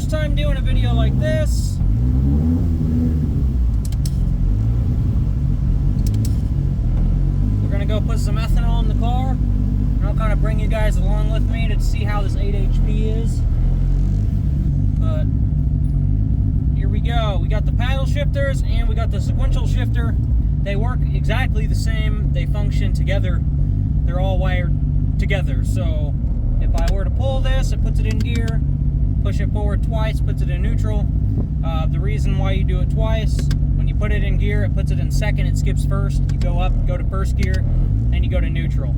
first time doing a video like this. We're gonna go put some ethanol in the car, and I'll kind of bring you guys along with me to see how this 8 HP is. But here we go. We got the paddle shifters and we got the sequential shifter. They work exactly the same. They function together. They're all wired together. So if I were to pull this, it puts it in gear. Push it forward twice, puts it in neutral. The reason why you do it twice, when you put it in gear, it puts it in second, it skips first. You go up, go to first gear, and you go to neutral.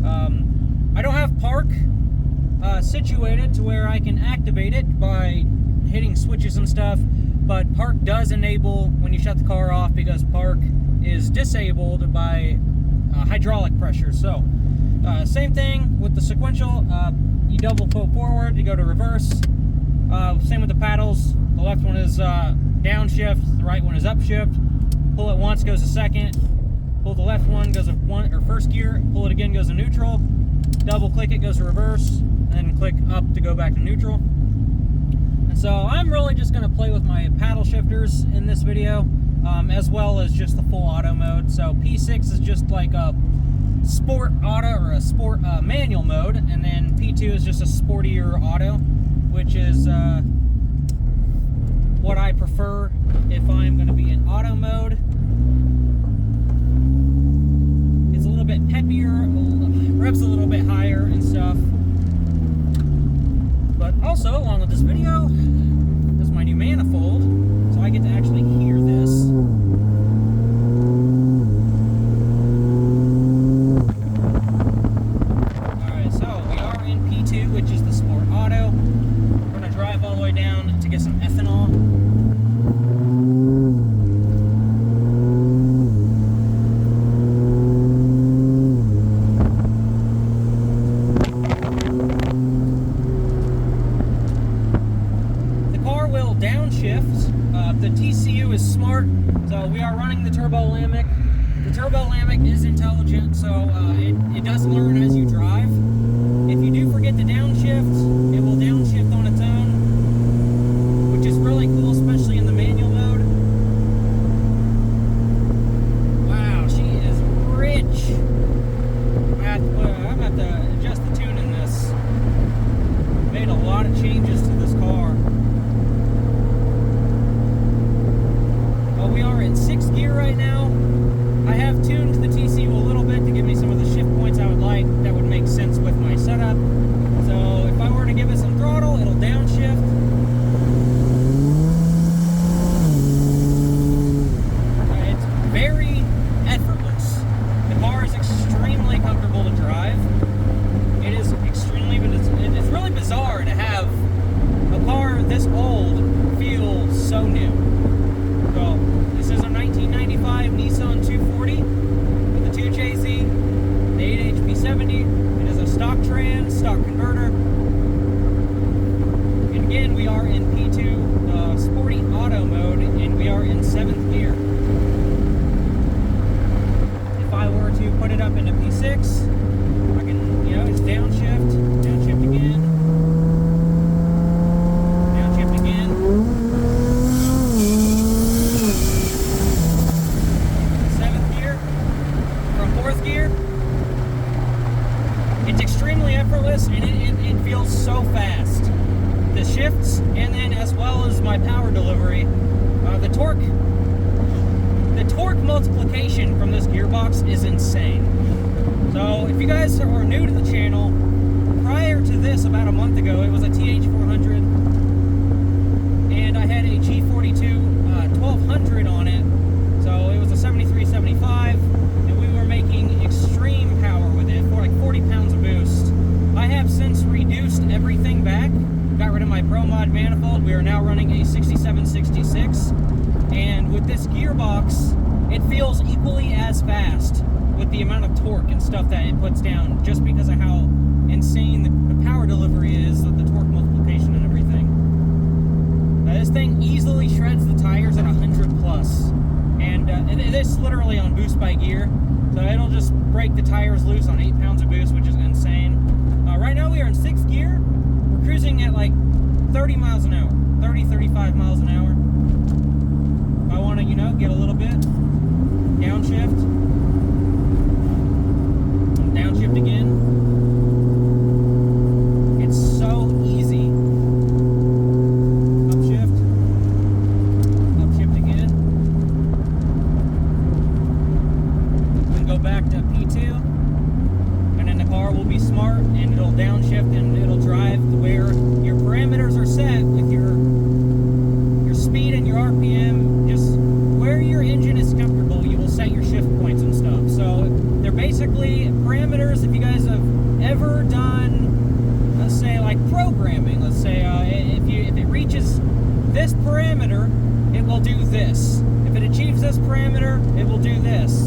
I don't have park situated to where I can activate it by hitting switches and stuff, but park does enable when you shut the car off, because park is disabled by hydraulic pressure. So same thing with the sequential. You double foot forward, you go to reverse. Same with the paddles. The left one is downshift, the right one is upshift. Pull it once, goes to second. Pull the left one, goes to first gear. Pull it again, goes to neutral. Double click it, goes to reverse, and then click up to go back to neutral. And so I'm really just going to play with my paddle shifters in this video, as well as just the full auto mode. So P6 is just like a sport auto or a sport manual mode, and then P2 is just a sportier auto, which is what I prefer if I'm going to be in auto mode. It's a little bit peppier, revs a little bit higher and stuff. But also, along with this video, this is my new manifold, so I get to actually hear this. Alright, so we are in P2, which is the Sport Auto. We're going to drive all the way down to get some ethanol. The TCU is smart, so we are running the turbo-lamic. The turbo-lamic is intelligent, so it does learn as you drive. If you do forget to downshift, it will downshift on its own, which is really cool, especially in the manual mode. Wow, she is rich. I'm going to have to adjust the tune in this. Made a lot of changes to this car. We are in 6th gear right now. I have tuned the TCU a little bit to give me some of the shift points I would like that would make sense with my setup. So if I were to give it some throttle, it'll downshift. It's very effortless. The car is extremely comfortable to drive. It is extremely, but it's really bizarre to have a car this old feel so new. So, this is a 1995 Nissan 240 with a 2JZ, the 8HP70. It is a stock trans, stock converter. And again, we are in P2 sporty auto mode, and we are in 7th gear. If I were to put it up into P6, I can, it's downshift, downshift again. Effortless, and it feels so fast. The shifts, and then as well as my power delivery, the torque multiplication from this gearbox is insane. So if you guys are new to the channel, prior to this, about a month ago, it was a TH400, and I had a G42 1200 on it, so it was a 7375, and we were making extreme power with it for like 40 pounds of boost. I have since reduced everything back, got rid of my Pro Mod manifold. We are now running a 6766, and with this gearbox, it feels equally as fast with the amount of torque and stuff that it puts down, just because of how insane the power delivery is, with the torque multiplication and everything. This thing easily shreds the tires at 100 plus, and it is literally on boost by gear, so it'll just break the tires loose on 8 pounds of boost, which is insane. Right now we are in 6th gear. We're cruising at like 30 miles an hour, 30, 35 miles an hour. If I want to, get a little bit, downshift, downshift again. It's so easy. Upshift, upshift again. We can go back to P2, and then the car will be smart, and it'll downshift, and it'll drive to where your parameters are set with your speed and your RPM, just where your engine is comfortable. You will set your shift points and stuff. So they're basically parameters. If you guys have ever done, let's say, like programming, let's say if it reaches this parameter, it will do this. If it achieves this parameter, it will do this.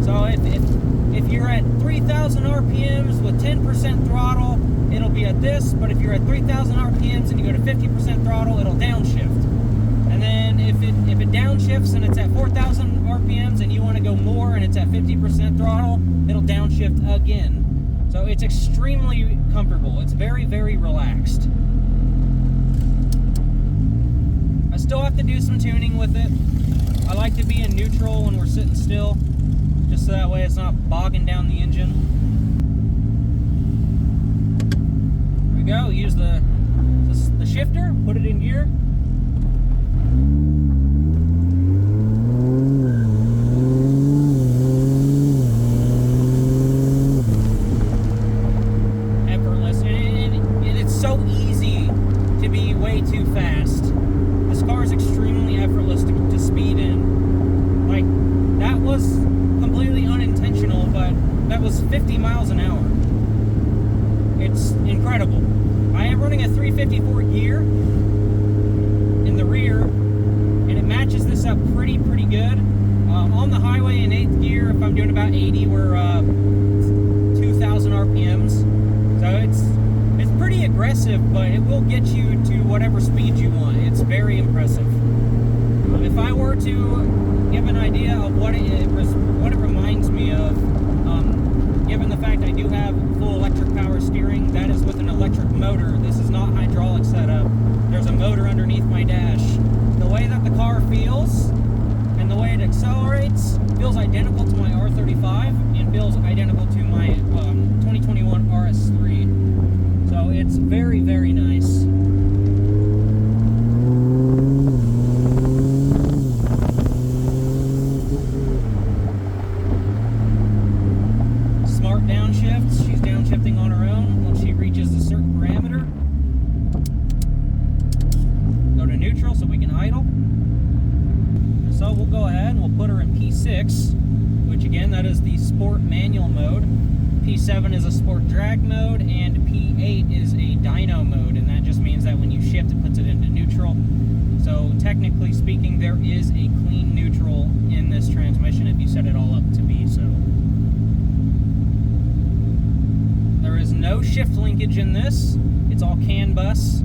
So if you're at 3,000 RPMs with 10% throttle, it'll be at this. But if you're at 3,000 RPMs and you go to 50% throttle, it'll downshift. And then if it downshifts and it's at 4,000 RPMs and you want to go more and it's at 50% throttle, it'll downshift again. So it's extremely comfortable. It's very, very relaxed. I still have to do some tuning with it. I like to be in neutral when we're sitting still, just so that way it's not bogging down the engine. There we go. Use the shifter, put it in gear. Effortless. And it's so easy to be way too fast. This car is extremely effortless to speed in. Like, that was completely unintentional, but that was 50 miles an hour. It's incredible. I am running a 354 gear in the rear, and it matches this up pretty good. On the highway in 8th gear, if I'm doing about 80, we're 2,000 RPMs. So it's pretty aggressive, but it will get you to whatever speed you want. It's very impressive. If I were to give an idea of what it reminds me of, given the fact I do have full electric power steering, that is with an electric motor. This is not hydraulic setup. There's a motor underneath my dash. The way that the car feels and the way it accelerates feels identical to my R35 and feels identical to my 2021 RS3. So it's very, very nice. Smart downshifts. She's downshifting on her own when she reaches a certain parameter. Go to neutral so we can idle. So we'll go ahead and we'll put her in P6, which again, that is the sport manual mode. P7 is a sport drag mode, and P8 is a dyno mode, and that just means that when you shift, it puts it into neutral. So technically speaking, there is a clean neutral in this transmission if you set it all up to be so. There is no shift linkage in this. It's all CAN bus.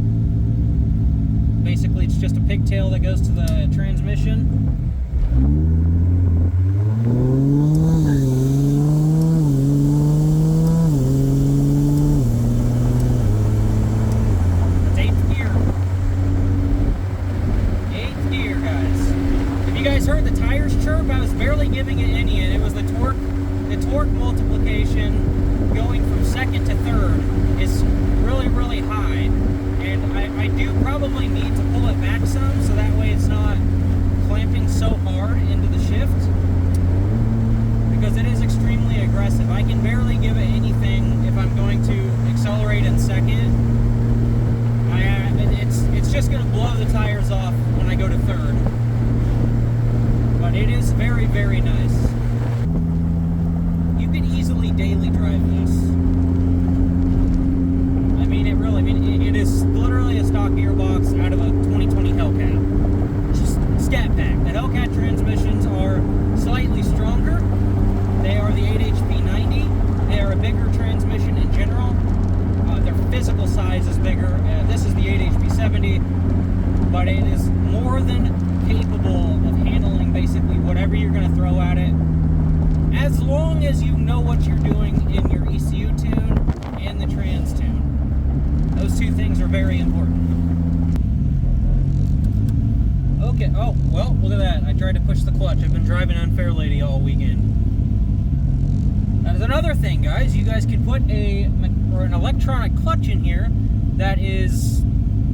Basically, it's just a pigtail that goes to the transmission. It's 8th gear. 8th gear, guys. If you guys heard the tires chirp, I was barely giving it any, and it was the torque multiplication going from second to third is really, really high. And I do probably need to pull it back some, so that way it's not clamping so hard into the shift, because it is extremely aggressive. I can barely give it anything if I'm going to accelerate in second. It's just going to blow the tires off when I go to third. But it is very, very nice. You can easily daily drive this. It is literally a stock gearbox out of a 2020 Hellcat. Just Scatpack. The Hellcat transmissions are slightly stronger. They are the 8HP90. They are a bigger transmission in general. Their physical size is bigger. This is the 8HP70, but it is more than capable of handling basically whatever you're going to throw at it, as long as you know what you're doing in your ECU tune and the trans tune. Those two things are very important. it. Oh, well, look at that. I tried to push the clutch. I've been driving Unfair Lady all weekend. That is another thing, guys. You guys could put an electronic clutch in here that is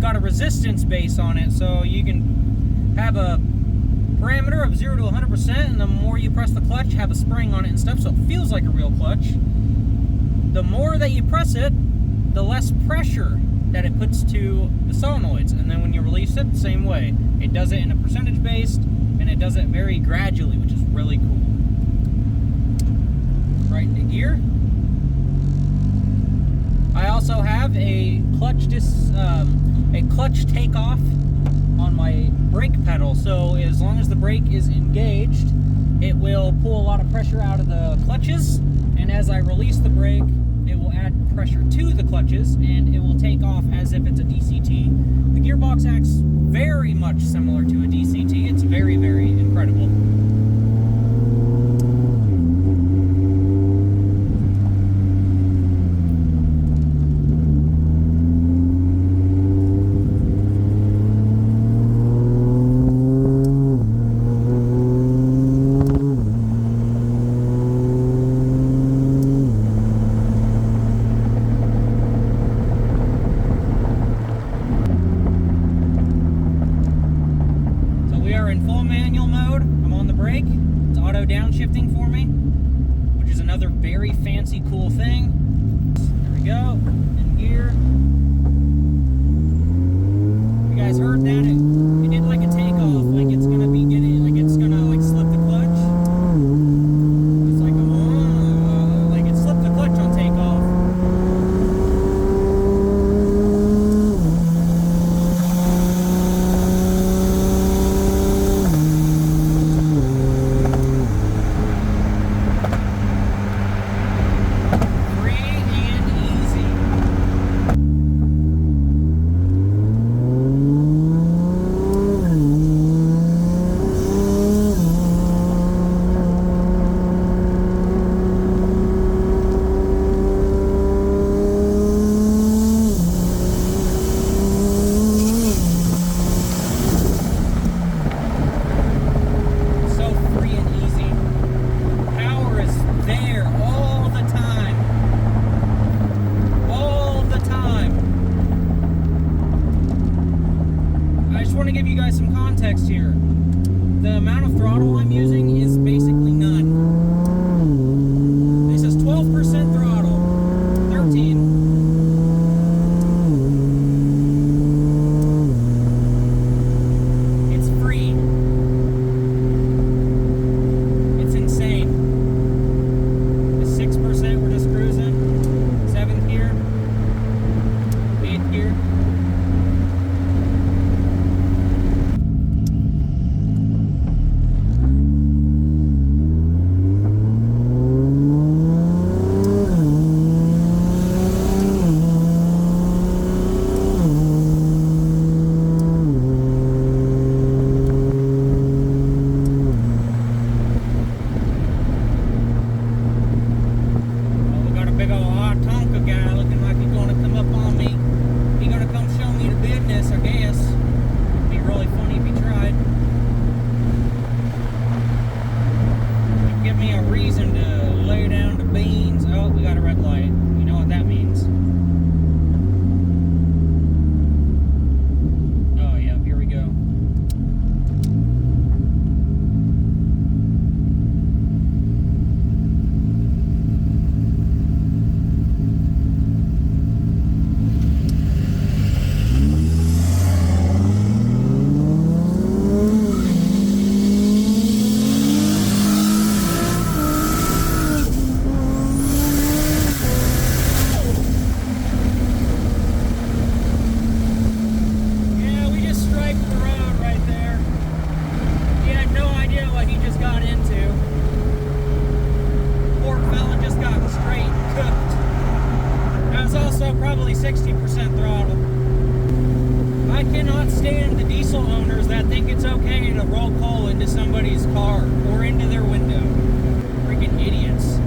got a resistance base on it, so you can have a parameter of 0 to 100%, and the more you press the clutch, have a spring on it and stuff, so it feels like a real clutch. The more that you press it, the less pressure that it puts to the solenoids, and then when you release it, same way. It does it in a percentage based, and it does it very gradually, which is really cool. Right into gear. I also have a clutch takeoff on my brake pedal, so as long as the brake is engaged, it will pull a lot of pressure out of the clutches, and as I release the brake, it will add pressure to the clutches, and it will take off as if it's a DCT. The gearbox acts very much similar to a DCT. It's very, very incredible. In full manual mode, I'm on the brake. It's auto downshifting for me, which is another very fancy, cool thing. There we go, in gear. You guys heard that? It did like a takeoff, like it's gonna be getting, like it's gonna like slip the clutch. It's like, like it slipped the clutch on takeoff. To give you guys some context here, the amount of throttle I'm using is basically none. This is 12% throttle, 13. It's free. It's insane. The 6% we're just cruising. 7th gear, 8th gear. Probably 60% throttle. I cannot stand the diesel owners that think it's okay to roll coal into somebody's car or into their window. Freaking idiots.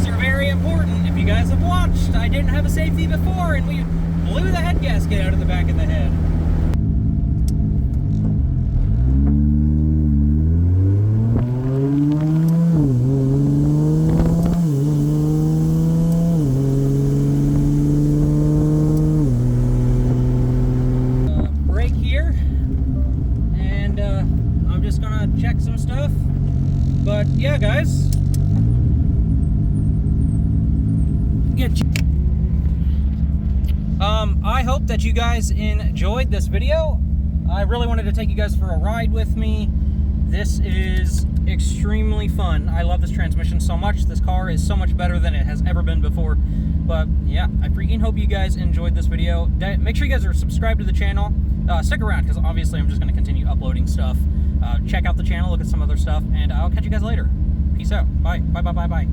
are very important. If you guys have watched, I didn't have a safety before, and we blew the head gasket out of the back of the head. Brake here, and I'm just gonna check some stuff. But yeah, guys. I hope that you guys enjoyed this video. I really wanted to take you guys for a ride with me. This is extremely fun. I love this transmission so much. This car is so much better than it has ever been before. But yeah, I freaking hope you guys enjoyed this video. Make sure you guys are subscribed to the channel. Stick around, because obviously I'm just going to continue uploading stuff. Check out the channel, look at some other stuff, and I'll catch you guys later. Peace out. Bye. Bye, bye, bye, bye.